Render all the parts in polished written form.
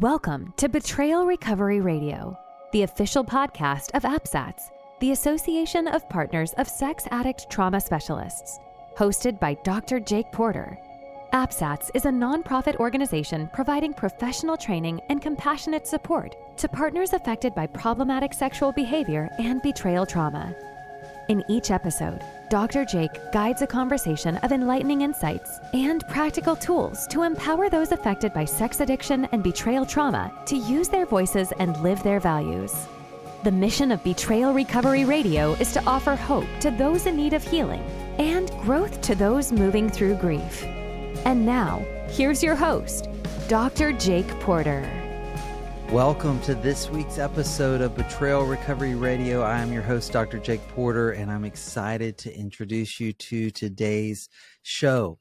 Welcome to Betrayal Recovery Radio, the official podcast of APSATS, the Association of Partners of Sex Addict Trauma Specialists, hosted by Dr. Jake Porter. APSATS is a nonprofit organization providing professional training and compassionate support to partners affected by problematic sexual behavior and betrayal trauma. In each episode, Dr. Jake guides a conversation of enlightening insights and practical tools to empower those affected by sex addiction and betrayal trauma to use their voices and live their values. The mission of Betrayal Recovery Radio is to offer hope to those in need of healing and growth to those moving through grief. And now, here's your host, Dr. Jake Porter. Welcome to this week's episode of Betrayal Recovery Radio. I am your host, Dr. Jake Porter, and I'm excited to introduce you to today's show.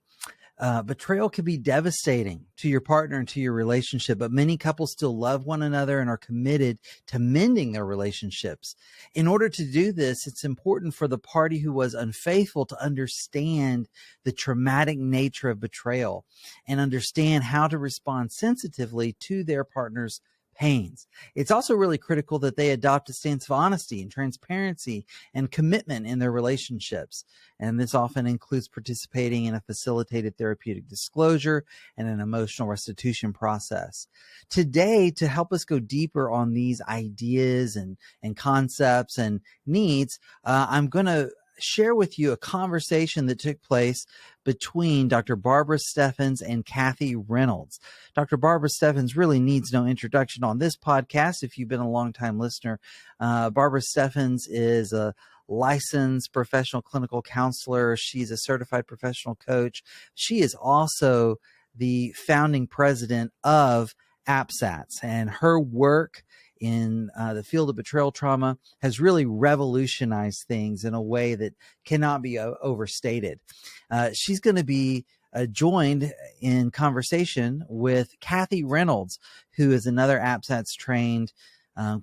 Betrayal can be devastating to your partner and to your relationship, but many couples still love one another and are committed to mending their relationships. In order to do this, it's important for the party who was unfaithful to understand the traumatic nature of betrayal and understand how to respond sensitively to their partner's pains. It's also really critical that they adopt a stance of honesty and transparency and commitment in their relationships. And this often includes participating in a facilitated therapeutic disclosure and an emotional restitution process. Today, to help us go deeper on these ideas and concepts and needs, I'm going to share with you a conversation that took place between Dr. Barbara Steffens and Kathy Reynolds. Dr. Barbara Steffens really needs no introduction on this podcast. If you've been a longtime listener, Barbara Steffens is a licensed professional clinical counselor. She's a certified professional coach. She is also the founding president of APSATS, and her work in the field of betrayal trauma has really revolutionized things in a way that cannot be overstated. She's going to be joined in conversation with Kathy Reynolds, who is another APSATS trained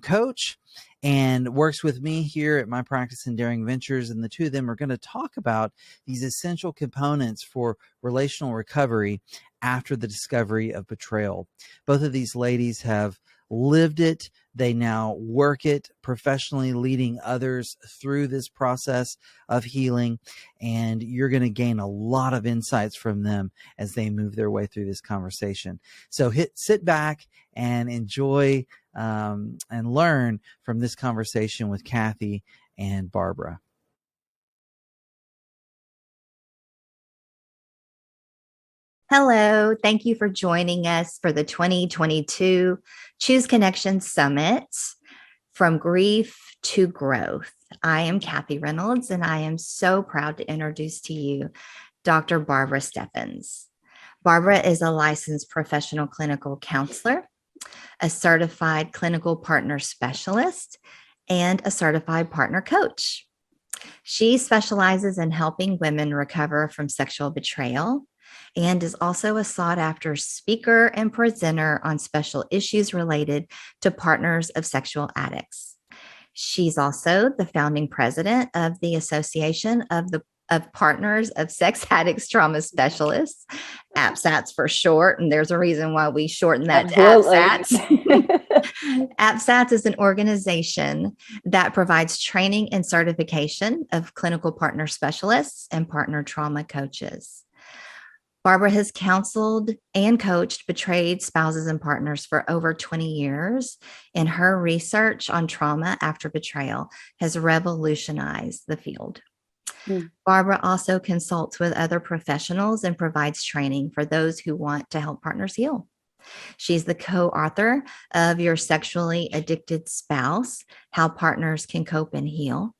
coach and works with me here at my practice in Daring Ventures. And the two of them are going to talk about these essential components for relational recovery after the discovery of betrayal. Both of these ladies have lived it. They now work it professionally, leading others through this process of healing. And you're going to gain a lot of insights from them as they move their way through this conversation. So sit back and enjoy and learn from this conversation with Kathy and Barbara. Hello, thank you for joining us for the 2022 Choose Connection Summit, From Grief to Growth. I am Kathy Reynolds, and I am so proud to introduce to you Dr. Barbara Steffens. Barbara is a licensed professional clinical counselor, a certified clinical partner specialist, and a certified partner coach. She specializes in helping women recover from sexual betrayal, and is also a sought-after speaker and presenter on special issues related to partners of sexual addicts. She's also the founding president of the Association of Partners of Sex Addicts Trauma Specialists, APSATS for short, and there's a reason why we shorten that to APSATS. APSATS is an organization that provides training and certification of clinical partner specialists and partner trauma coaches. Barbara has counseled and coached betrayed spouses and partners for over 20 years, and her research on trauma after betrayal has revolutionized the field. Barbara also consults with other professionals and provides training for those who want to help partners heal. She's the co-author of Your Sexually Addicted Spouse: How Partners Can Cope and Heal,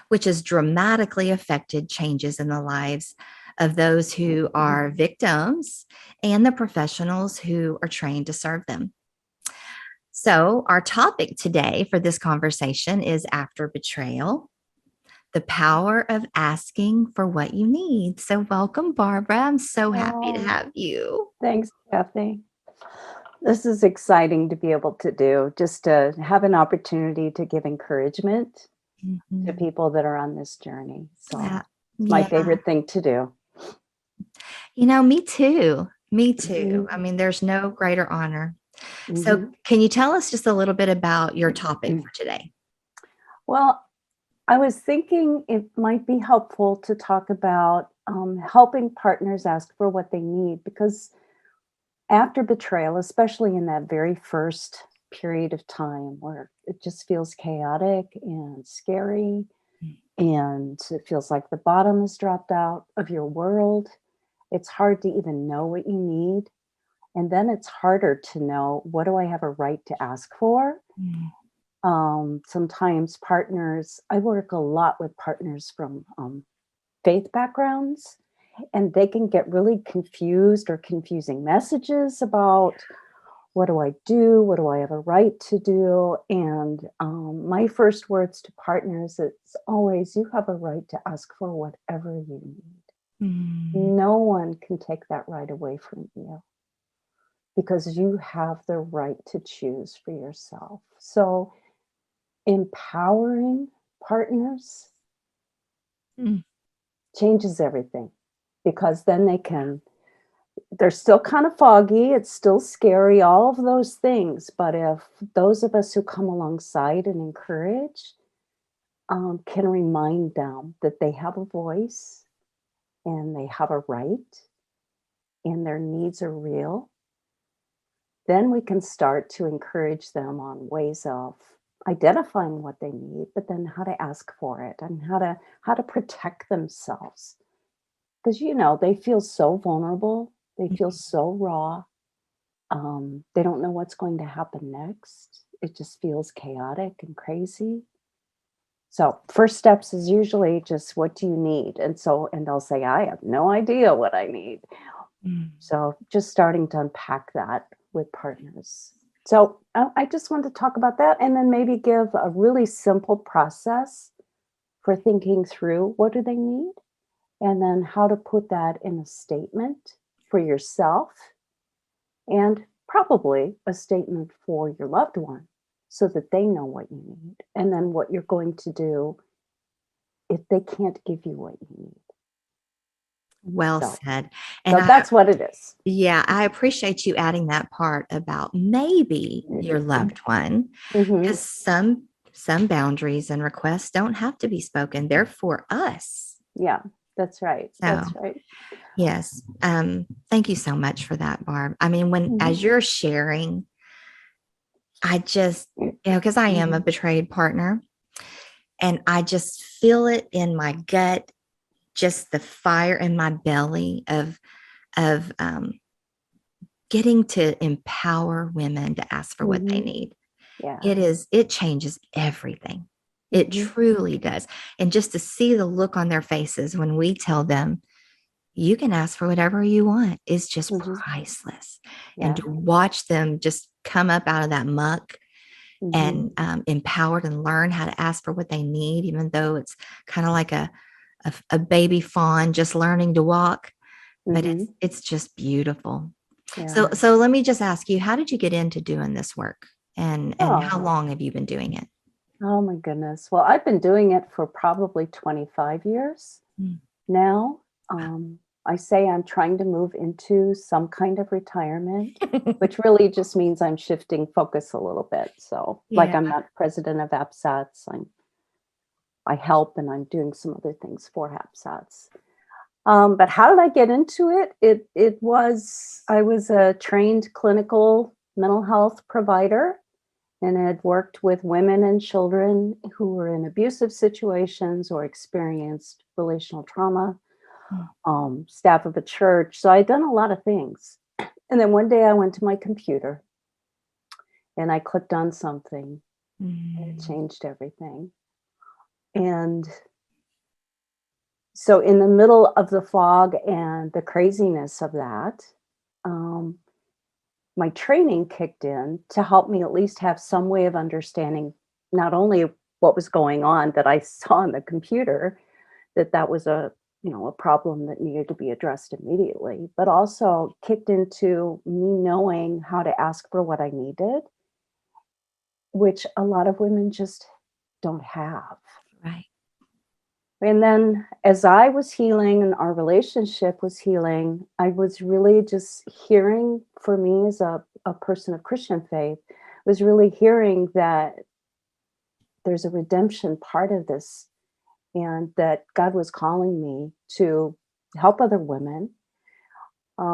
which has dramatically affected changes in the lives of those who are victims and the professionals who are trained to serve them. So our topic today for this conversation is after betrayal, the power of asking for what you need. So welcome, Barbara. I'm so happy to have you. Thanks, Kathy. This is exciting to be able to do, just to have an opportunity to give encouragement to people that are on this journey. So it's my favorite thing to do. You know, me too. I mean, there's no greater honor So can you tell us just a little bit about your topic for today? Well, I was thinking it might be helpful to talk about helping partners ask for what they need, because after betrayal, especially in that very first period of time where it just feels chaotic and scary, and it feels like the bottom has dropped out of your world, it's hard to even know what you need. And then it's harder to know, what do I have a right to ask for? Sometimes partners, I work a lot with partners from faith backgrounds, and they can get really confused or confusing messages about, what do I do? What do I have a right to do? And my first words to partners, it's always, you have a right to ask for whatever you need. No one can take that right away from you, because you have the right to choose for yourself. So empowering partners changes everything, because then they're still kind of foggy, it's still scary, all of those things. But if those of us who come alongside and encourage can remind them that they have a voice and they have a right and their needs are real, then we can start to encourage them on ways of identifying what they need, but then how to ask for it and how to protect themselves. Because, they feel so vulnerable. They feel so raw. They don't know what's going to happen next. It just feels chaotic and crazy. So first steps is usually just, what do you need? And they'll say, I have no idea what I need. So just starting to unpack that with partners. So I just wanted to talk about that, and then maybe give a really simple process for thinking through, what do they need? And then how to put that in a statement for yourself, and probably a statement for your loved one, so that they know what you need, and then what you're going to do if they can't give you what you need. Well said. And so that's what it is. Yeah, I appreciate you adding that part about maybe your loved one, because some boundaries and requests don't have to be spoken. They're for us. Yeah, that's right. That's right. Yes. Thank you so much for that, Barb. I mean, as you're sharing, I just, because I am a betrayed partner, and I just feel it in my gut, just the fire in my belly of getting to empower women to ask for what they need. Yeah. It changes everything. It truly does. And just to see the look on their faces when we tell them, you can ask for whatever you want, is just priceless. Yeah. And to watch them just come up out of that muck and empowered and learn how to ask for what they need, even though it's kind of like a baby fawn just learning to walk. But it's just beautiful. Yeah. So let me just ask you, how did you get into doing this work, and how long have you been doing it? Oh my goodness. Well, I've been doing it for probably 25 years now. I say I'm trying to move into some kind of retirement, which really just means I'm shifting focus a little bit. So like, I'm not president of APSATS. I help, and I'm doing some other things for APSATS. But how did I get into it? I was a trained clinical mental health provider, and had worked with women and children who were in abusive situations or experienced relational trauma, staff of a church. So I'd done a lot of things. And then one day I went to my computer and I clicked on something, and it changed everything. And so in the middle of the fog and the craziness of that, my training kicked in to help me at least have some way of understanding not only what was going on that I saw on the computer, that was a problem that needed to be addressed immediately, but also kicked into me knowing how to ask for what I needed, which a lot of women just don't have. Right. And then as I was healing and our relationship was healing, I was really just hearing, for me as a person of Christian faith, was really hearing that there's a redemption part of this, and that God was calling me to help other women.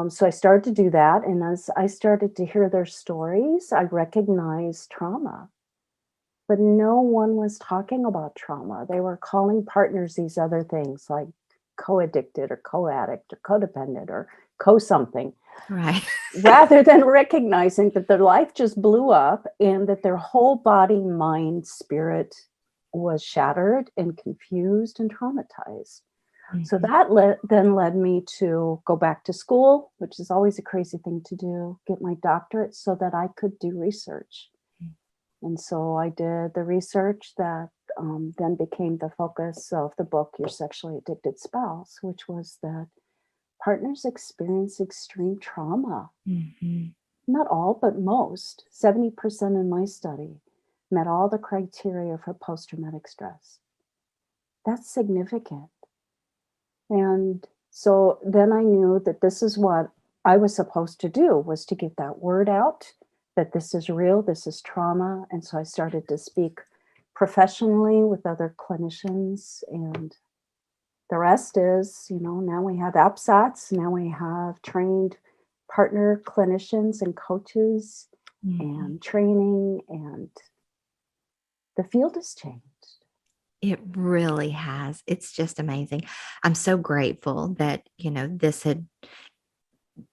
So I started to do that. And as I started to hear their stories, I recognized trauma. But no one was talking about trauma. They were calling partners these other things like co-addicted or co-addict or codependent or co-something, Right. rather than recognizing that their life just blew up and that their whole body, mind, spirit was shattered and confused and traumatized. So that then led me to go back to school, which is always a crazy thing to do, get my doctorate so that I could do research. And so I did the research that then became the focus of the book, Your Sexually Addicted Spouse, which was that partners experience extreme trauma. Not all, but most. 70% in my study met all the criteria for post-traumatic stress. That's significant. And so then I knew that this is what I was supposed to do, was to get that word out, that this is real, this is trauma. And so I started to speak professionally with other clinicians, and the rest is, now we have APSATS, now we have trained partner clinicians and coaches and training, and the field has changed. It really has. It's just amazing. I'm so grateful that, this had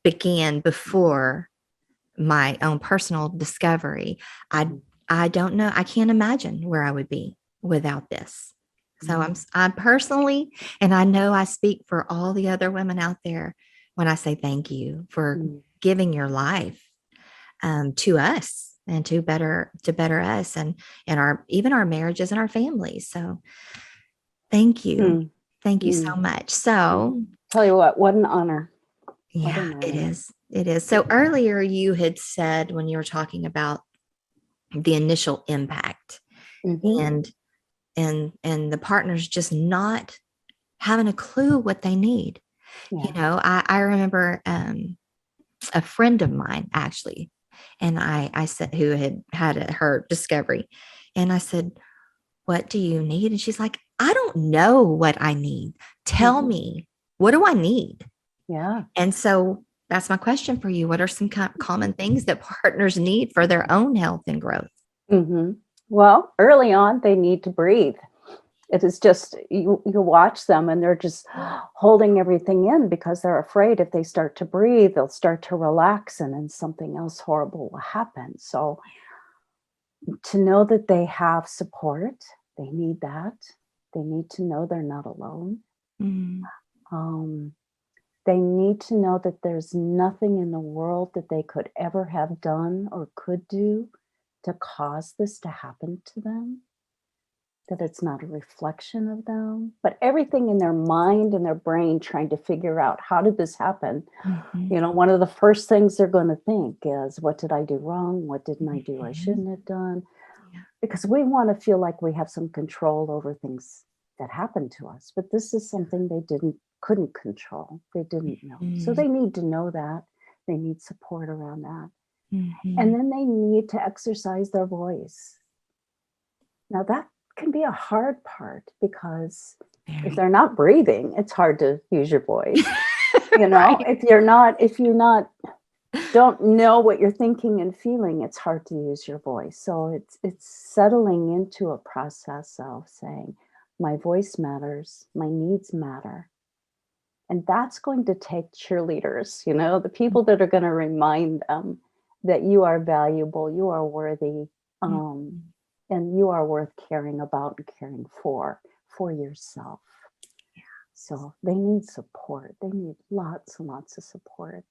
began before my own personal discovery. I don't know. I can't imagine where I would be without this. So I'm personally, and I know I speak for all the other women out there when I say thank you for giving your life to us and to better us and even our marriages and our families. So thank you. Thank you so much. So tell you what an honor. Yeah, it is. It is. So earlier you had said, when you were talking about the initial impact and the partners just not having a clue what they need. I remember a friend of mine actually, and I said, who had her discovery, and I said, what do you need? And she's like, I don't know what I need. Tell me, what do I need? Yeah. And so that's my question for you. What are some common things that partners need for their own health and growth? Well, early on, they need to breathe. It is just, you watch them and they're just holding everything in because they're afraid if they start to breathe, they'll start to relax and then something else horrible will happen. So to know that they have support, they need that. They need to know they're not alone. They need to know that there's nothing in the world that they could ever have done or could do to cause this to happen to them, that it's not a reflection of them, but everything in their mind and their brain trying to figure out, how did this happen? One of the first things they're going to think is, what did I do wrong? What didn't I do I shouldn't have done? Because we want to feel like we have some control over things that happened to us, but this is something they couldn't control. They didn't know. So they need to know that. They need support around that. And then they need to exercise their voice. Now that can be a hard part, because if they're not breathing, it's hard to use your voice. Right. If you're not don't know what you're thinking and feeling, it's hard to use your voice. So it's settling into a process of saying, my voice matters, my needs matter. And that's going to take cheerleaders, the people that are going to remind them that you are valuable, you are worthy, and you are worth caring about and caring for yourself. So they need support. They need lots and lots of support.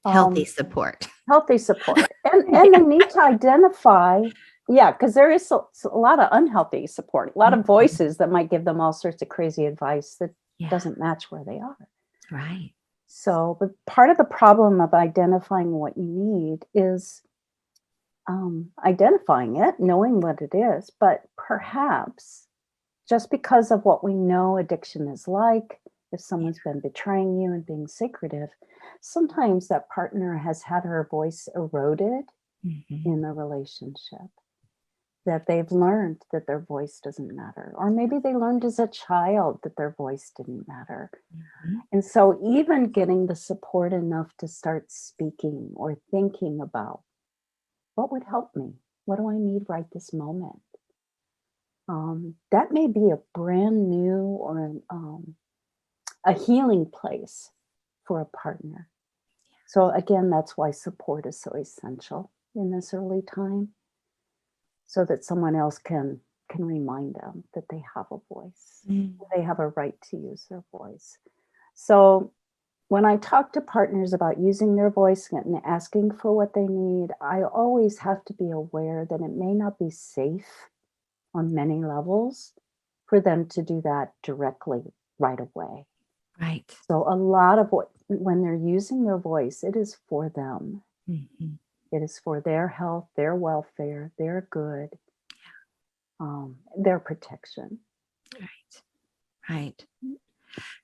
Healthy support. Healthy support. And they need to identify, because there is a lot of unhealthy support, a lot of voices that might give them all sorts of crazy advice that doesn't match where they are. Right. So, but part of the problem of identifying what you need is identifying it, knowing what it is, but perhaps just because of what we know addiction is like, if someone's been betraying you and being secretive, sometimes that partner has had her voice eroded in the relationship, that they've learned that their voice doesn't matter. Or maybe they learned as a child that their voice didn't matter. And so even getting the support enough to start speaking or thinking about what would help me? What do I need right this moment? That may be a brand new or a healing place for a partner. So again, that's why support is so essential in this early time, so that someone else can remind them that they have a voice. They have a right to use their voice. So when I talk to partners about using their voice and asking for what they need, I always have to be aware that it may not be safe on many levels for them to do that directly right away. Right. So a lot of when they're using their voice, it is for them. It is for their health, their welfare, their good, their protection. Right.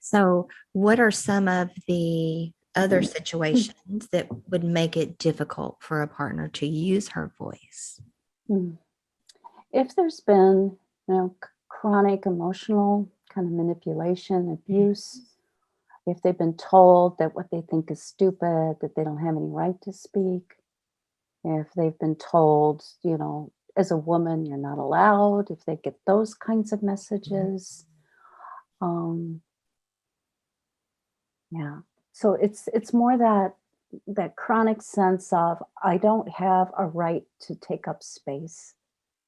So what are some of the other situations that would make it difficult for a partner to use her voice? If there's been, chronic emotional kind of manipulation, abuse, if they've been told that what they think is stupid, that they don't have any right to speak, if they've been told, as a woman, you're not allowed, if they get those kinds of messages. So it's more that chronic sense of, I don't have a right to take up space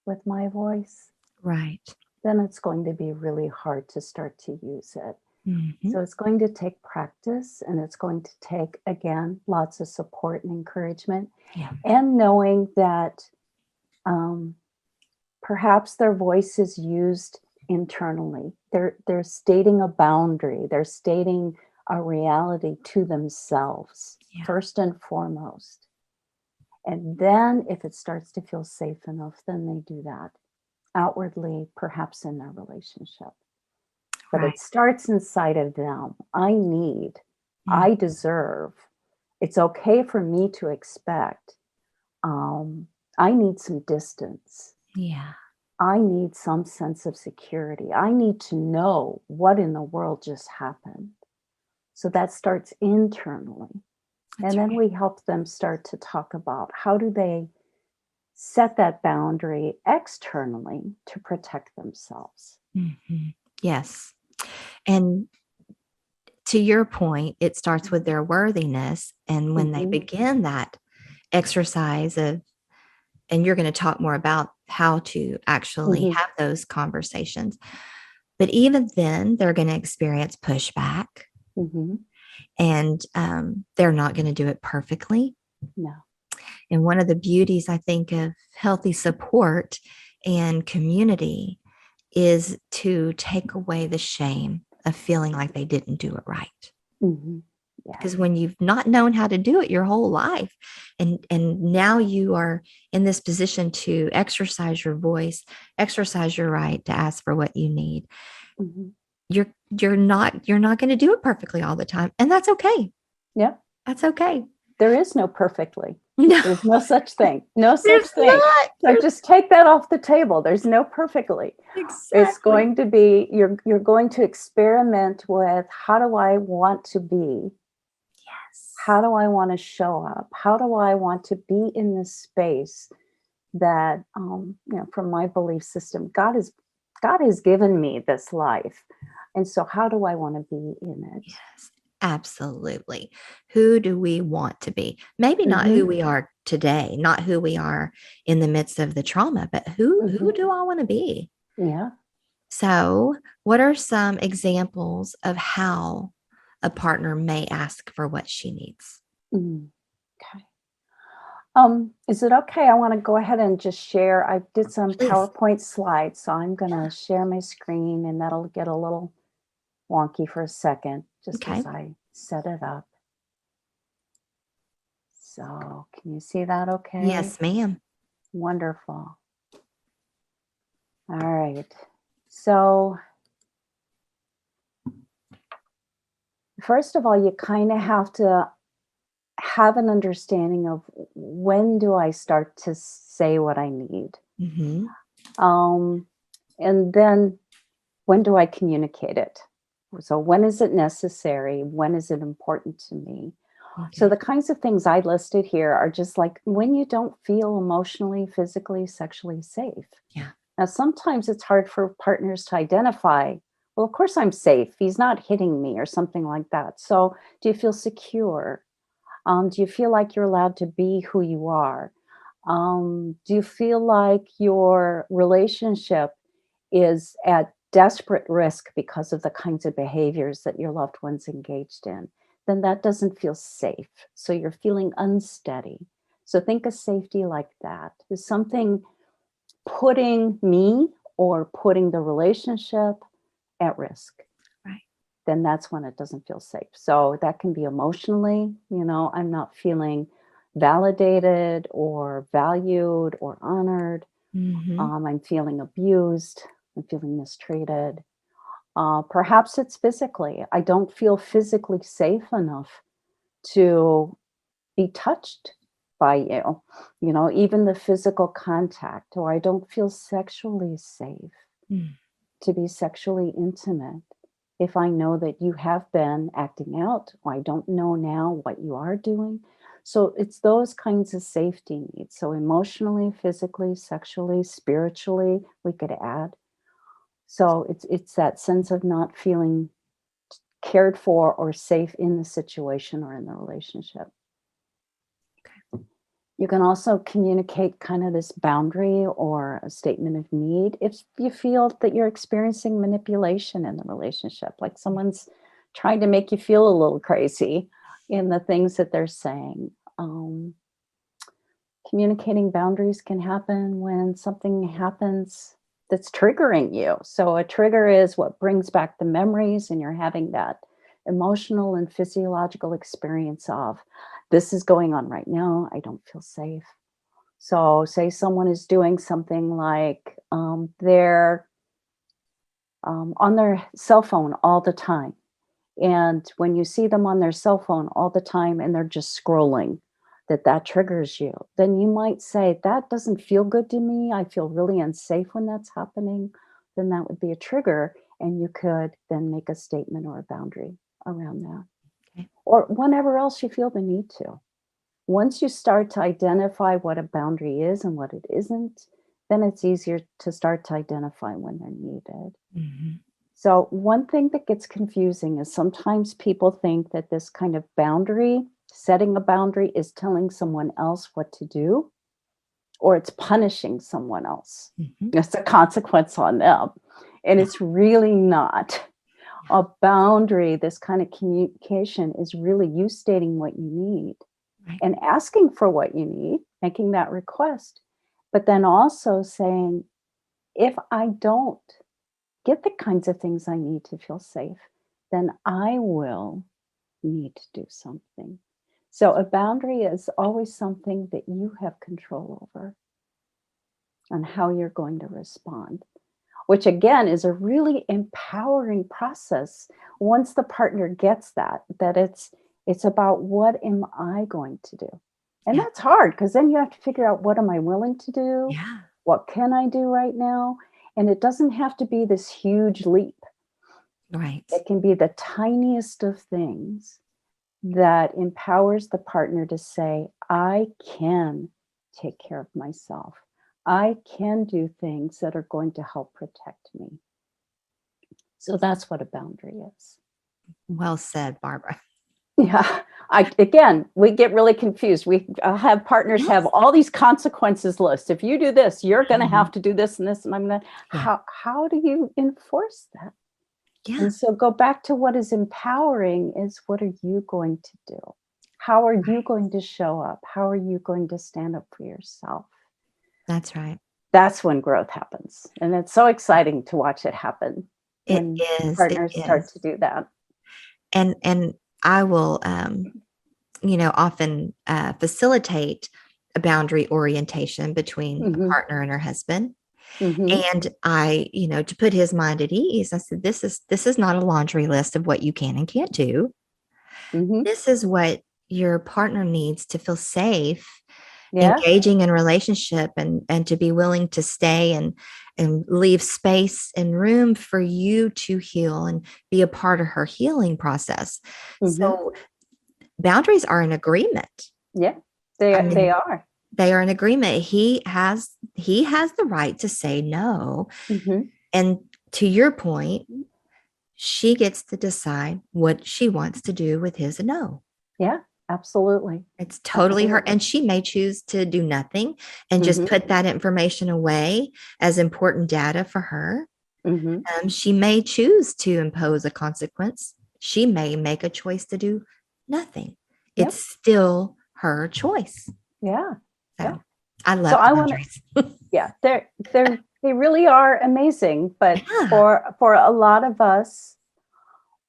with my voice. Right. Then it's going to be really hard to start to use it. So it's going to take practice, and it's going to take, again, lots of support and encouragement, and knowing that perhaps their voice is used internally. They're stating a boundary. They're stating a reality to themselves, first and foremost. And then if it starts to feel safe enough, then they do that outwardly, perhaps in their relationship. But it starts inside of them. I need, I deserve. It's okay for me to expect. I need some distance. I need some sense of security. I need to know what in the world just happened. So that starts internally. And then we help them start to talk about how do they set that boundary externally to protect themselves. Yes. And to your point, it starts with their worthiness. And when they begin that exercise of, and you're going to talk more about how to actually have those conversations, but even then they're going to experience pushback, and they're not going to do it perfectly. No. And one of the beauties, I think, of healthy support and community is to take away the shame of feeling like they didn't do it right. Because when you've not known how to do it your whole life, and now you are in this position to exercise your voice, exercise your right to ask for what you need, you're not going to do it perfectly all the time, and that's okay. That's okay. There is no perfectly. No. There's no such thing. No such thing. So just take that off the table. There's no perfectly. Exactly. It's going to be, you're going to experiment with, how do I want to be? How do I want to show up? How do I want to be in this space that, from my belief system, God has given me this life. And so how do I want to be in it? Yes, absolutely. Who do we want to be? Maybe not who we are today, not who we are in the midst of the trauma, but who do I want to be? So what are some examples of how a partner may ask for what she needs? Okay. Is it okay? I want to go ahead and just share. I did some PowerPoint slides, so I'm going to share my screen, and that'll get a little wonky for a second, just as I set it up. So can you see that okay? Yes, ma'am. Wonderful. All right. So first of all, you kind of have to have an understanding of when do I start to say what I need? Mm-hmm. And then when do I communicate it? So when is it necessary? When is it important to me? Okay. So the kinds of things I listed here are just like when you don't feel emotionally, physically, sexually safe. Yeah. Now, sometimes it's hard for partners to identify, well, of course I'm safe. He's not hitting me or something like that. So do you feel secure? Do you feel like you're allowed to be who you are? Do you feel like your relationship is at desperate risk because of the kinds of behaviors that your loved one's engaged in? Then that doesn't feel safe. So you're feeling unsteady. So think of safety like that. Is something putting me or putting the relationship at risk? Right. Then that's when it doesn't feel safe. So that can be emotionally, I'm not feeling validated or valued or honored. Mm-hmm. I'm feeling abused. I'm feeling mistreated. Perhaps it's physically. I don't feel physically safe enough to be touched by you, even the physical contact, or I don't feel sexually safe to be sexually intimate. If I know that you have been acting out, or I don't know now what you are doing. So it's those kinds of safety needs. So emotionally, physically, sexually, spiritually, we could add. So it's that sense of not feeling cared for or safe in the situation or in the relationship. Okay. You can also communicate kind of this boundary or a statement of need if you feel that you're experiencing manipulation in the relationship, like someone's trying to make you feel a little crazy in the things that they're saying. Communicating boundaries can happen when something happens that's triggering you. So a trigger is what brings back the memories, and you're having that emotional and physiological experience of, this is going on right now. I don't feel safe. So say someone is doing something like they're on their cell phone all the time. And when you see them on their cell phone all the time and they're just scrolling, that triggers you, then you might say, that doesn't feel good to me. I feel really unsafe when that's happening. Then that would be a trigger. And you could then make a statement or a boundary around that. Okay. Or whenever else you feel the need to. Once you start to identify what a boundary is and what it isn't, then it's easier to start to identify when they're needed. Mm-hmm. So one thing that gets confusing is sometimes people think that this kind of boundary, setting a boundary, is telling someone else what to do, or it's punishing someone else. Mm-hmm. It's a consequence on them. And it's really not. A boundary, this kind of communication, is really you stating what you need. Right. And asking for what you need, making that request, but then also saying, if I don't get the kinds of things I need to feel safe, then I will need to do something. So a boundary is always something that you have control over on how you're going to respond, which again is a really empowering process once the partner gets that it's about, what am I going to do? And that's hard, because then you have to figure out, what am I willing to do? Yeah. What can I do right now? And it doesn't have to be this huge leap. Right. It can be the tiniest of things that empowers the partner to say, I can take care of myself. I can do things that are going to help protect me. So that's what a boundary is. Well said, Barbara. Yeah. Again, we get really confused. We have partners have all these consequences lists. If you do this, you're going to have to do this and this. And I'm going to, how do you enforce that? Yeah. And so go back to what is empowering is, what are you going to do? How are you going to show up? How are you going to stand up for yourself? That's right. That's when growth happens. And it's so exciting to watch it happen when partners start to do that. And I will, often facilitate a boundary orientation between a partner and her husband. Mm-hmm. And I, to put his mind at ease, I said, this is not a laundry list of what you can and can't do. Mm-hmm. This is what your partner needs to feel safe, Yeah. engaging in relationship, and to be willing to stay and leave space and room for you to heal and be a part of her healing process. Mm-hmm. So boundaries are an agreement. Yeah. I They mean, are. they are an agreement. He has the right to say no. Mm-hmm. And to your point, she gets to decide what she wants to do with his no. Yeah, absolutely. It's totally her. Absolutely. And she may choose to do nothing and just Mm-hmm. put that information away as important data for her. Mm-hmm. She may choose to impose a consequence. She may make a choice to do nothing. Yep. It's still her choice. Yeah. So Yeah. I So love I want to, boundaries. yeah, they really are amazing. But Yeah. for a lot of us,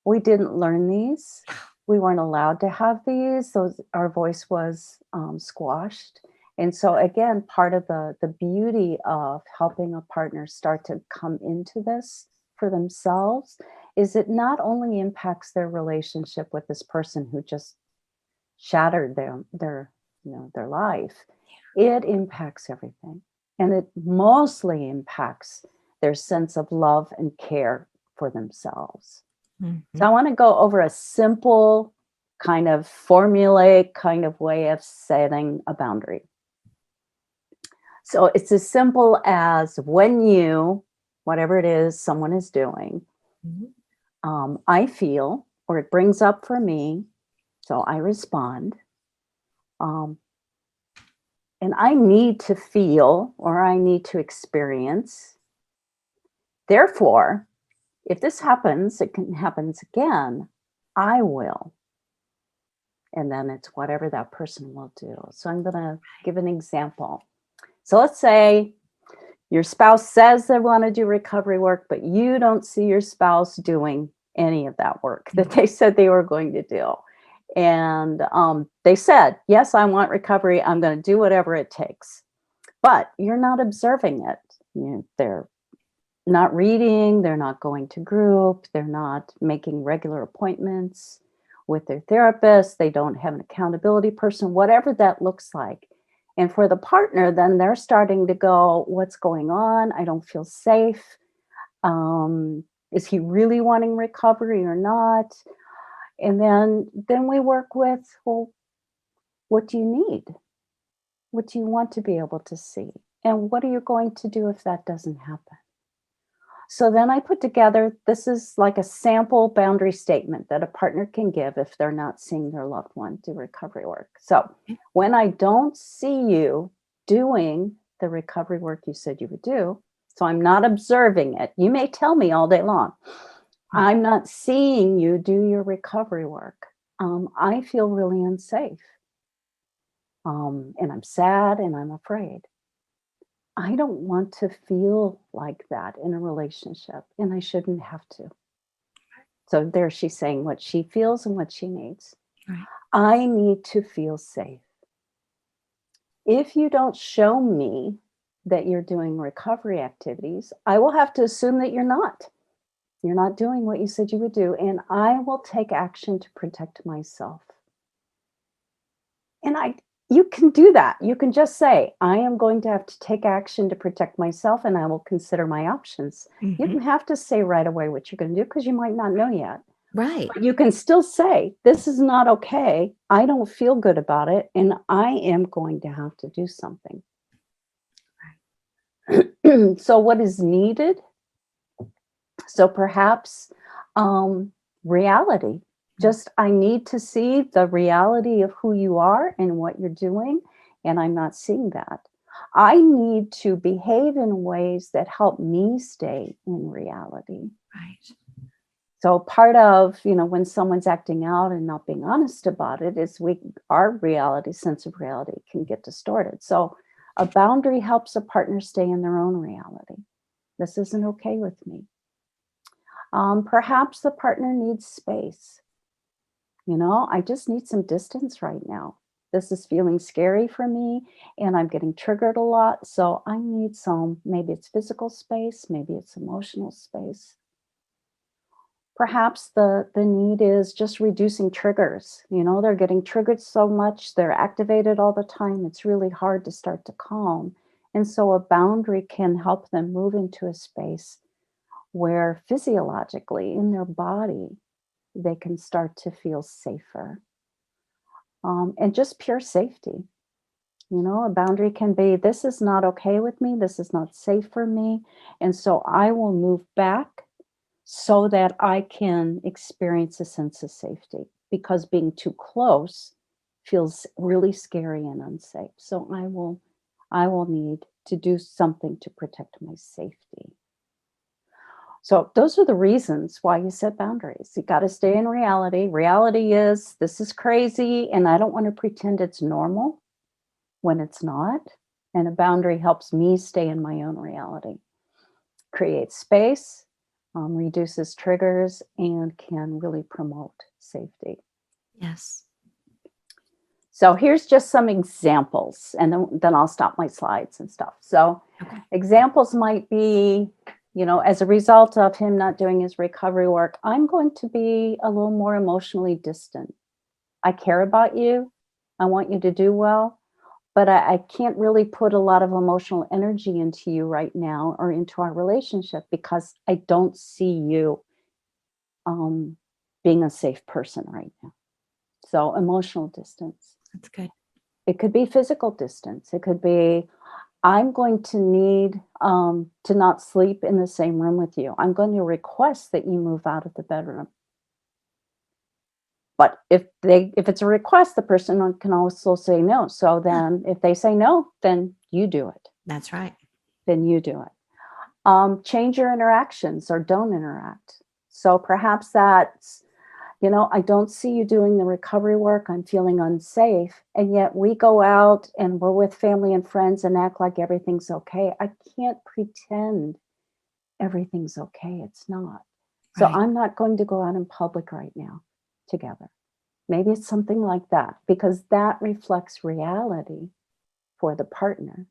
we didn't learn these. We weren't allowed to have these. Our voice was squashed. And so again, part of the beauty of helping a partner start to come into this for themselves is it not only impacts their relationship with this person who just shattered their life, it impacts everything. And it mostly impacts their sense of love and care for themselves. Mm-hmm. So I want to go over a simple kind of formulaic kind of way of setting a boundary. So it's as simple as when whatever it is someone is doing, I feel, or it brings up for me, so I respond. And I need to feel or I need to experience. Therefore, if this happens, happens again, I will. And then it's whatever that person will do. So I'm going to give an example. So let's say your spouse says they want to do recovery work, but you don't see your spouse doing any of that work that they said they were going to do. And they said, yes, I want recovery. I'm going to do whatever it takes. But you're not observing it. They're not reading. They're not going to group. They're not making regular appointments with their therapist. They don't have an accountability person, whatever that looks like. And for the partner, then they're starting to go, what's going on? I don't feel safe. Is he really wanting recovery or not? And then we work with, well, what do you need? What do you want to be able to see? And what are you going to do if that doesn't happen? So then I put together, this is like a sample boundary statement that a partner can give if they're not seeing their loved one do recovery work. So when I don't see you doing the recovery work you said you would do, so I'm not observing it. You may tell me all day long, I'm not seeing you do your recovery work. I feel really unsafe. And I'm sad and I'm afraid. I don't want to feel like that in a relationship, and I shouldn't have to. So there she's saying what she feels and what she needs. Right. I need to feel safe. If you don't show me that you're doing recovery activities, I will have to assume that you're not. You're not doing what you said you would do, and I will take action to protect myself. And you can do that. You can just say, I am going to have to take action to protect myself, and I will consider my options. Mm-hmm. You don't have to say right away what you're going to do because you might not know yet. Right. But you can still say, this is not okay. I don't feel good about it, and I am going to have to do something. Right. So what is needed? So perhaps reality. Just, I need to see the reality of who you are and what you're doing, and I'm not seeing that. I need to behave in ways that help me stay in reality. Right. So part of, when someone's acting out and not being honest about it is our sense of reality can get distorted. So a boundary helps a partner stay in their own reality. This isn't okay with me. Perhaps the partner needs space. I just need some distance right now. this is feeling scary for me and I'm getting triggered a lot. So I need some, maybe it's physical space, maybe it's emotional space. Perhaps the need is just reducing triggers. They're getting triggered so much, they're activated all the time. It's really hard to start to calm. And so a boundary can help them move into a space where physiologically in their body, they can start to feel safer. And just pure safety. A boundary can be, this is not okay with me, this is not safe for me. And so I will move back so that I can experience a sense of safety, because being too close feels really scary and unsafe. So I will need to do something to protect my safety. So those are the reasons why you set boundaries. You got to stay in reality. Reality is, this is crazy, and I don't want to pretend it's normal when it's not. And a boundary helps me stay in my own reality, creates space, reduces triggers, and can really promote safety. Yes. So here's just some examples, and then I'll stop my slides and stuff. So examples might be, as a result of him not doing his recovery work, I'm going to be a little more emotionally distant. I care about you. I want you to do well, but I can't really put a lot of emotional energy into you right now or into our relationship because I don't see you being a safe person right now. So emotional distance. That's good. It could be physical distance. It could be, I'm going to need to not sleep in the same room with you. I'm going to request that you move out of the bedroom. But if it's a request, the person can also say no. So then if they say no, then you do it. That's right. Then you do it. Change your interactions or don't interact. So perhaps that's, I don't see you doing the recovery work. I'm feeling unsafe. And yet we go out and we're with family and friends and act like everything's okay. I can't pretend everything's okay. It's not. So Right. I'm not going to go out in public right now together. Maybe it's something like that, because that reflects reality for the partner,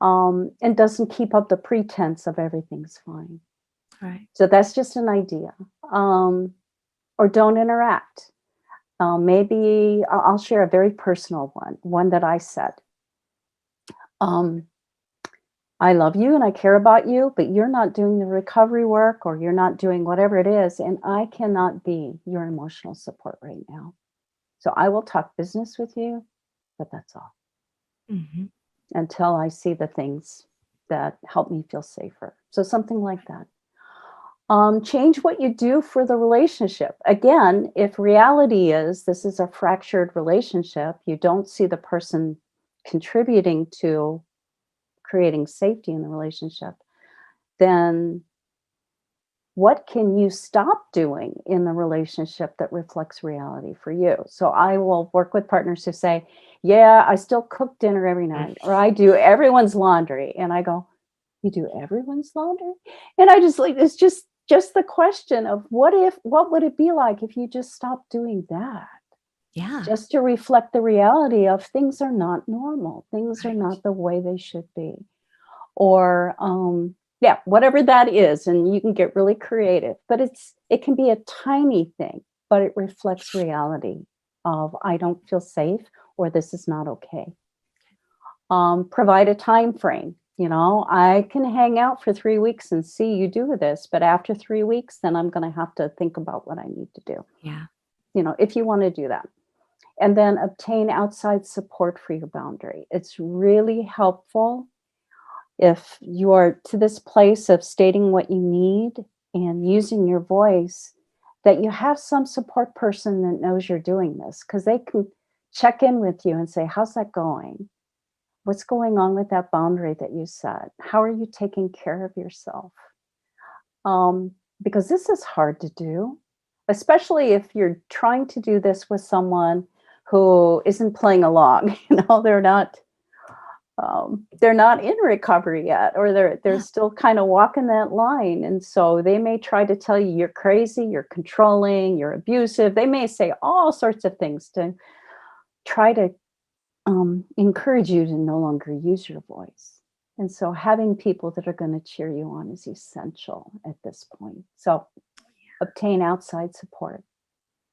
and doesn't keep up the pretense of everything's fine. Right. So that's just an idea. Or don't interact. Maybe I'll share a very personal one that I said. I love you and I care about you, but you're not doing the recovery work, or you're not doing whatever it is, and I cannot be your emotional support right now. So I will talk business with you, but that's all. Mm-hmm. Until I see the things that help me feel safer. So something like that. Change what you do for the relationship. Again, if reality is this is a fractured relationship, you don't see the person contributing to creating safety in the relationship, then what can you stop doing in the relationship that reflects reality for you? So I will work with partners who say, yeah, I still cook dinner every night, or I do everyone's laundry. And I go, you do everyone's laundry? And I just like, it's just the question of what would it be like if you just stopped doing that? Yeah. Just to reflect the reality of things are not normal. Things are Right. not the way they should be. Or, whatever that is. And you can get really creative, but it can be a tiny thing, but it reflects reality of I don't feel safe, or this is not okay. Provide a time frame. I can hang out for 3 weeks and see you do this, but after 3 weeks, then I'm going to have to think about what I need to do. Yeah. If you want to do that. And then obtain outside support for your boundary. It's really helpful if you're to this place of stating what you need and using your voice, that you have some support person that knows you're doing this, because they can check in with you and say, how's that going? What's going on with that boundary that you set? How are you taking care of yourself? Because this is hard to do, especially if you're trying to do this with someone who isn't playing along. They're not in recovery yet, or they're still kind of walking that line. And so they may try to tell you you're crazy, you're controlling, you're abusive. They may say all sorts of things to try to encourage you to no longer use your voice. And so having people that are going to cheer you on is essential at this point. So obtain outside support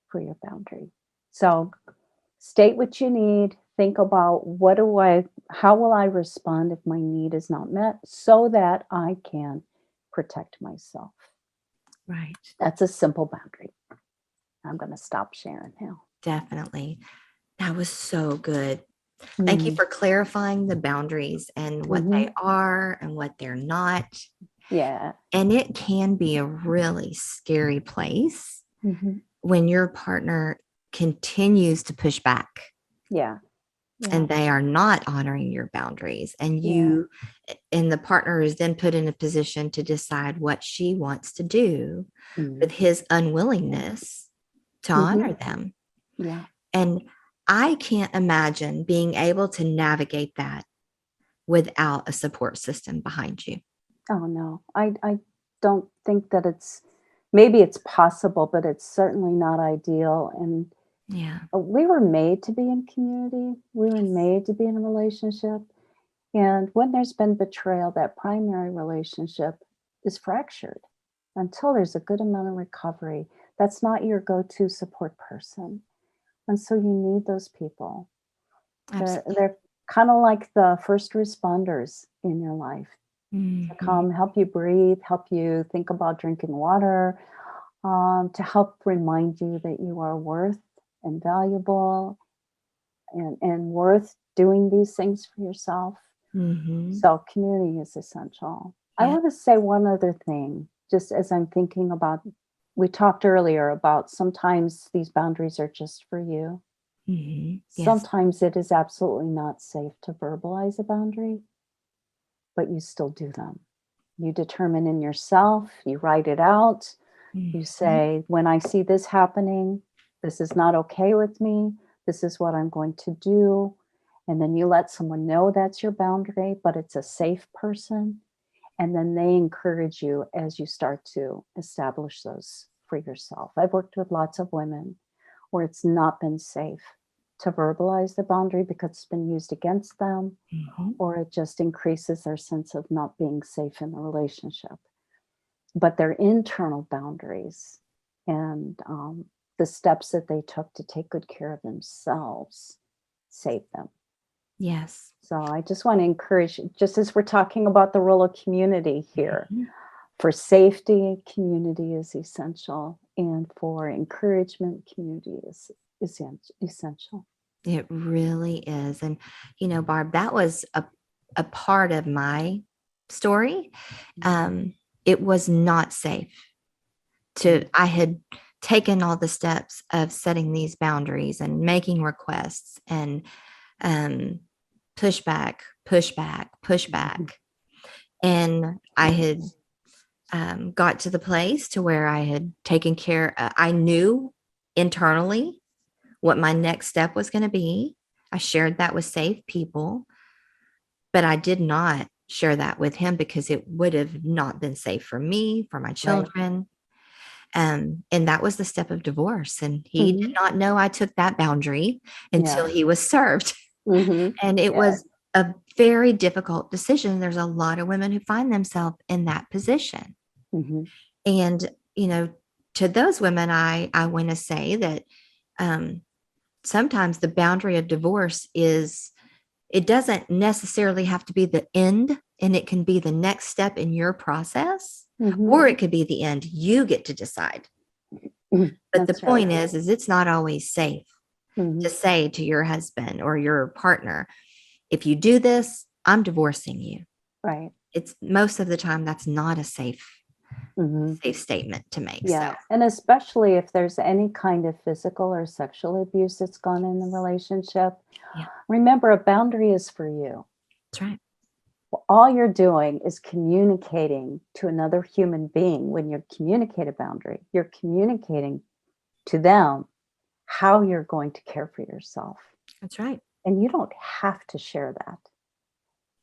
for your boundary. So state what you need. Think about how will I respond if my need is not met so that I can protect myself. Right. That's a simple boundary. I'm going to stop sharing now. Definitely. That was so good. Thank you for clarifying the boundaries and what they are and what they're not. Yeah. And it can be a really scary place when your partner continues to push back. Yeah. And they are not honoring your boundaries. And and the partner is then put in a position to decide what she wants to do with his unwillingness to honor them. Yeah. And I can't imagine being able to navigate that without a support system behind you. Oh, no, I don't think that maybe it's possible, but it's certainly not ideal. And we were made to be in community. We were made to be in a relationship. And when there's been betrayal, that primary relationship is fractured until there's a good amount of recovery. That's not your go-to support person. And so you need those people. They're kind of like the first responders in your life to come help you breathe, help you think about drinking water, to help remind you that you are worth and valuable and worth doing these things for yourself. So community is essential. I want to say one other thing, just as I'm thinking about, we talked earlier about sometimes these boundaries are just for you. Sometimes it is absolutely not safe to verbalize a boundary, but you still do them. You determine in yourself, you write it out, you say, when I see this happening, this is not okay with me, this is what I'm going to do. And then you let someone know that's your boundary, but it's a safe person. And then they encourage you as you start to establish those for yourself. I've worked with lots of women where it's not been safe to verbalize the boundary because it's been used against them, or it just increases their sense of not being safe in the relationship. But their internal boundaries and the steps that they took to take good care of themselves saved them. Yes. So I just want to encourage, just as we're talking about the role of community here, for safety, community is essential. And for encouragement, community is essential. It really is. And, Barb, that was a part of my story. It was not safe I had taken all the steps of setting these boundaries and making requests and pushback. And I had got to the place to where I had taken care. I knew internally what my next step was going to be. I shared that with safe people, but I did not share that with him because it would have not been safe for me, for my children. And that was the step of divorce. And he did not know I took that boundary until he was served. And it was a very difficult decision. There's a lot of women who find themselves in that position. And, to those women, I want to say that sometimes the boundary of divorce it doesn't necessarily have to be the end, and it can be the next step in your process, or it could be the end. You get to decide. But the point is it's not always safe to say to your husband or your partner, if you do this, I'm divorcing you. Right. It's most of the time that's not a safe statement to make. Yeah. So. And especially if there's any kind of physical or sexual abuse that's gone in the relationship. Yeah. Remember, a boundary is for you. That's right. All you're doing is communicating to another human being. When you communicate a boundary, you're communicating to them how you're going to care for yourself. That's right. And you don't have to share that.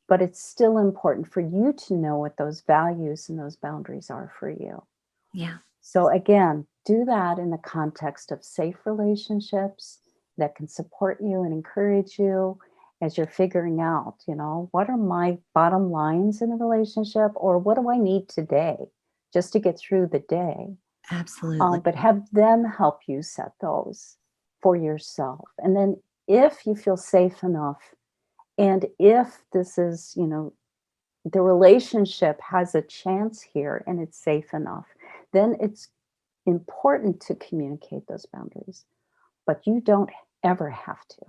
But it's still important for you to know what those values and those boundaries are for you. Yeah. So again, do that in the context of safe relationships that can support you and encourage you as you're figuring out, what are my bottom lines in the relationship, or what do I need today just to get through the day? Absolutely. But have them help you set those for yourself. And then if you feel safe enough, and if this is, the relationship has a chance here and it's safe enough, then it's important to communicate those boundaries. But you don't ever have to.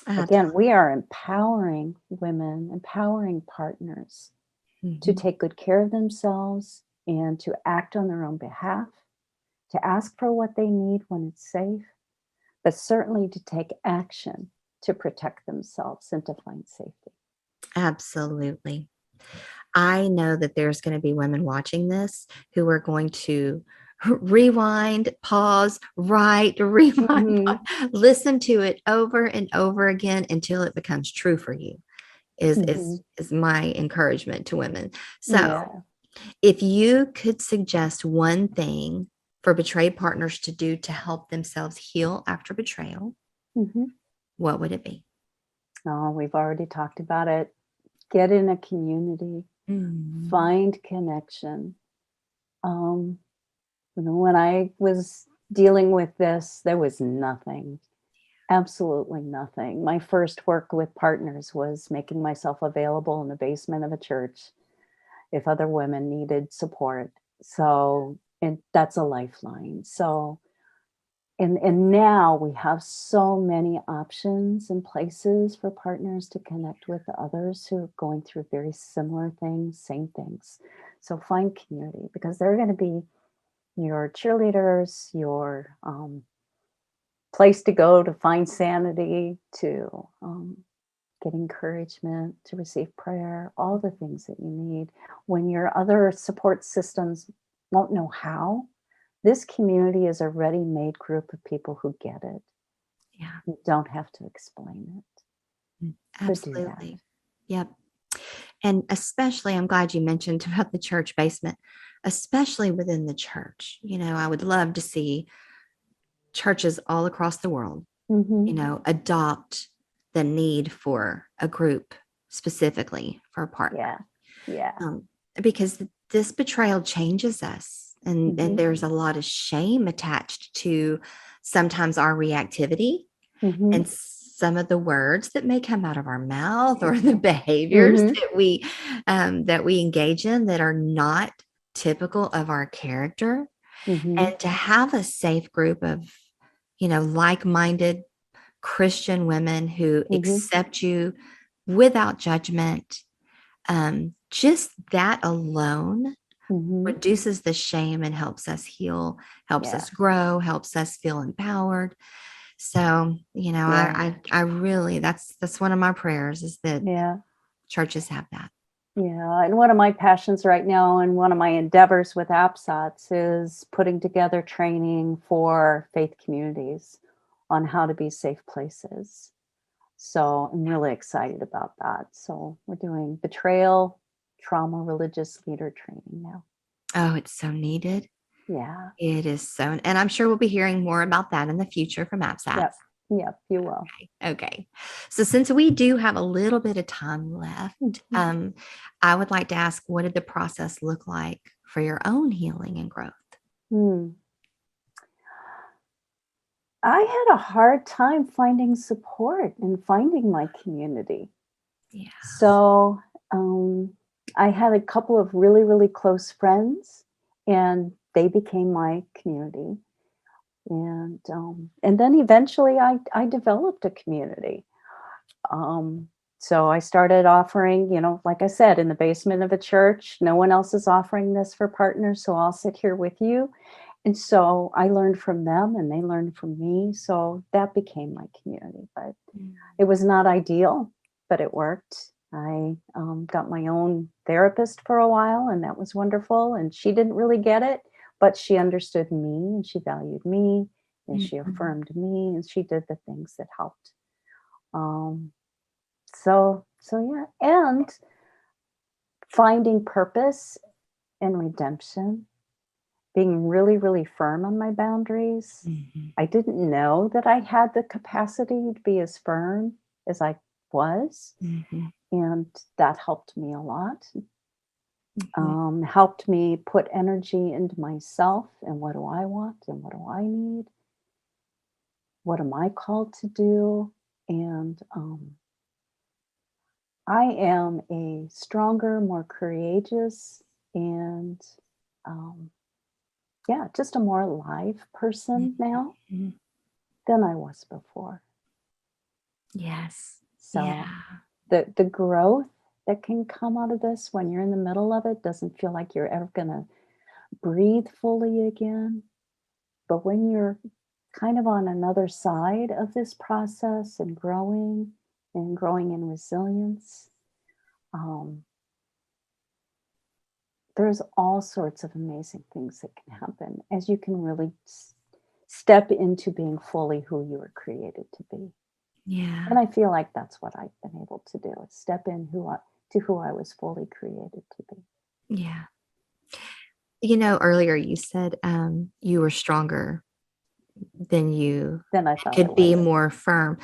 Again, we are empowering women, empowering partners to take good care of themselves and to act on their own behalf, to ask for what they need when it's safe, but certainly to take action to protect themselves and to find safety. Absolutely. I know that there's going to be women watching this who are going to rewind, pause, write, rewind, listen to it over and over again until it becomes true for you, is my encouragement to women. So if you could suggest one thing for betrayed partners to do to help themselves heal after betrayal, what would it be? Oh, we've already talked about it. Get in a community, find connection. When I was dealing with this, there was nothing, absolutely nothing. My first work with partners was making myself available in the basement of a church if other women needed support. So, and that's a lifeline. So, and now we have so many options and places for partners to connect with others who are going through very similar things, same things. So find community, because they're going to be your cheerleaders, your place to go to find sanity, to get encouragement, to receive prayer, all the things that you need. When your other support systems won't know how, this community is a ready-made group of people who get it. Yeah. You don't have to explain it. Absolutely. Yep. And especially, I'm glad you mentioned about the church basement, especially within the church. I would love to see churches all across the world, adopt the need for a group specifically for a partner. Yeah. Because this betrayal changes us. And there's a lot of shame attached to sometimes our reactivity and some of the words that may come out of our mouth, or the behaviors that we engage in that are not typical of our character. And to have a safe group of, like-minded Christian women who accept you without judgment, just that alone reduces the shame and helps us heal, helps us grow, helps us feel empowered. So, I really, that's one of my prayers, is that churches have that. Yeah. And one of my passions right now, and one of my endeavors with APSATS, is putting together training for faith communities on how to be safe places. So I'm really excited about that. So we're doing betrayal, trauma, religious leader training now. Oh, it's so needed. Yeah. It is so, and I'm sure we'll be hearing more about that in the future from APSATS. Yep, you will. Okay. So since we do have a little bit of time left, I would like to ask, what did the process look like for your own healing and growth? I had a hard time finding support and finding my community. Yeah. So I had a couple of really, really close friends, and they became my community. And then eventually I developed a community. So I started offering, like I said, in the basement of a church. No one else is offering this for partners, so I'll sit here with you. And so I learned from them, and they learned from me. So that became my community. But it was not ideal, but it worked. I got my own therapist for a while, and that was wonderful. And she didn't really get it, but she understood me, and she valued me, and she affirmed me, and she did the things that helped. So yeah, and finding purpose and redemption being really, really firm on my boundaries. I didn't know that I had the capacity to be as firm as I was. And that helped me a lot. Helped me put energy into myself and what do I want and what do I need? What am I called to do? And I am a stronger, more courageous, and just a more alive person now than I was before. Yes. So the growth that can come out of this when you're in the middle of it doesn't feel like you're ever going to breathe fully again. But when you're kind of on another side of this process and growing in resilience, there's all sorts of amazing things that can happen as you can really step into being fully who you were created to be. Yeah. And I feel like that's what I've been able to do, is step in to who I was fully created to be. Yeah. Earlier you said you were stronger than I thought could I be was. more firm.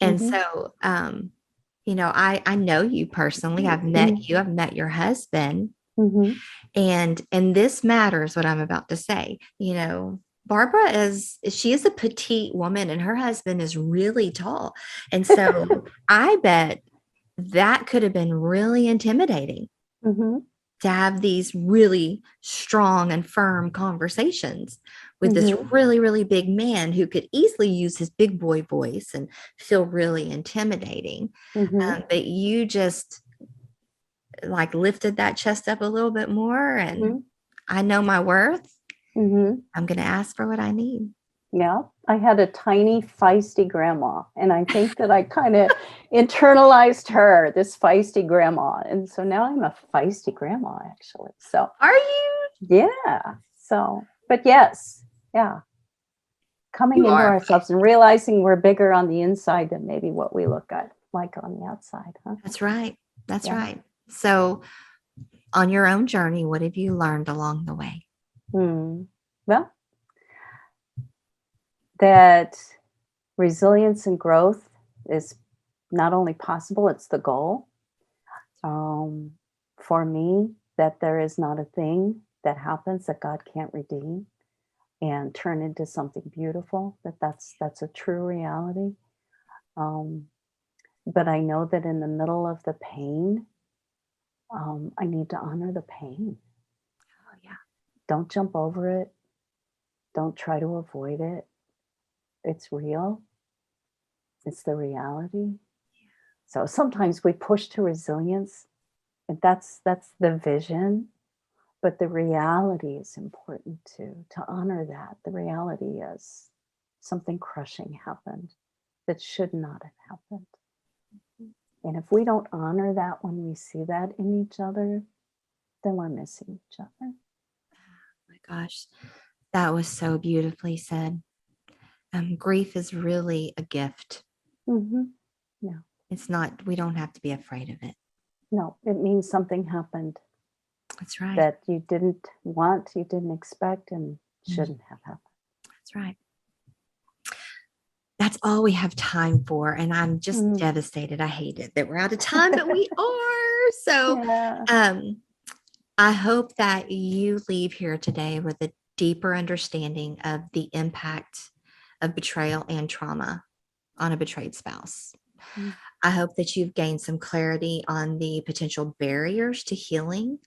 And so, I know you personally. I've met you. I've met your husband. And this matters, what I'm about to say. Barbara is a petite woman and her husband is really tall. And so I bet that could have been really intimidating to have these really strong and firm conversations with this really, really big man who could easily use his big boy voice and feel really intimidating. But you just lifted that chest up a little bit more and I know my worth. I'm going to ask for what I need. Yeah, I had a tiny, feisty grandma, and I think that I kind of internalized her, this feisty grandma. And so now I'm a feisty grandma, actually. So, are you? Yeah. So, but yes, yeah. Coming into ourselves and realizing we're bigger on the inside than maybe what we look like on the outside. Huh? That's right. That's right. So, on your own journey, what have you learned along the way? Well, that resilience and growth is not only possible, it's the goal. For me, that there is not a thing that happens that God can't redeem and turn into something beautiful, that's a true reality. But I know that in the middle of the pain, I need to honor the pain. Oh, yeah. Don't jump over it. Don't try to avoid it. It's real. It's the reality. So sometimes we push to resilience, and that's the vision, but the reality is important too, to honor that. The reality is something crushing happened that should not have happened. And if we don't honor that when we see that in each other, then we're missing each other. Oh my gosh, that was so beautifully said. Grief is really a gift. Yeah. It's not, we don't have to be afraid of it. No, it means something happened. That's right. That you didn't want, you didn't expect, and shouldn't have happened. That's right. That's all we have time for. And I'm just devastated. I hate it that we're out of time, but we are. So I hope that you leave here today with a deeper understanding of the impact of betrayal and trauma on a betrayed spouse. I hope that you've gained some clarity on the potential barriers to healing,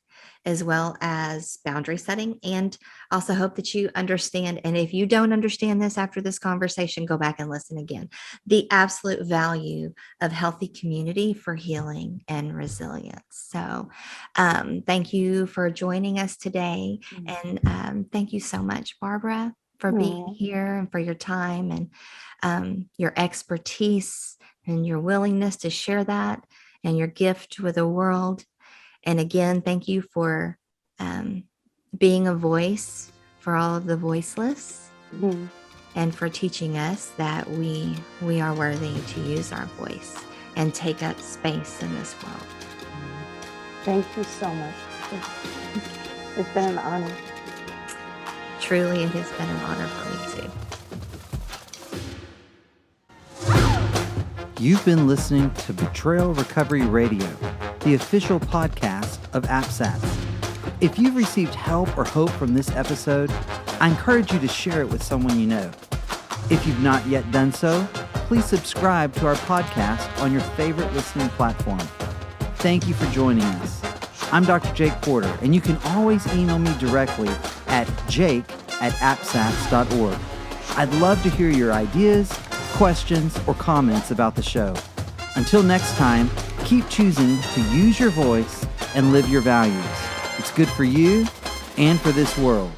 as well as boundary setting. And also hope that you understand, and if you don't understand this after this conversation, go back and listen again, the absolute value of healthy community for healing and resilience. So thank you for joining us today. And thank you so much, Barbara, for being here and for your time and your expertise and your willingness to share that and your gift with the world. And again, thank you for being a voice for all of the voiceless and for teaching us that we are worthy to use our voice and take up space in this world. Thank you so much. It's been an honor. truly it has been an honor for me too. You've been listening to Betrayal Recovery Radio, the official podcast of APSATS. If you've received help or hope from this episode, I encourage you to share it with someone you know. If you've not yet done so, please subscribe to our podcast on your favorite listening platform. Thank you for joining us. I'm Dr. Jake Porter, and you can always email me directly at jake@apsats.org. I'd love to hear your ideas, questions, or comments about the show. Until next time, keep choosing to use your voice and live your values. It's good for you and for this world.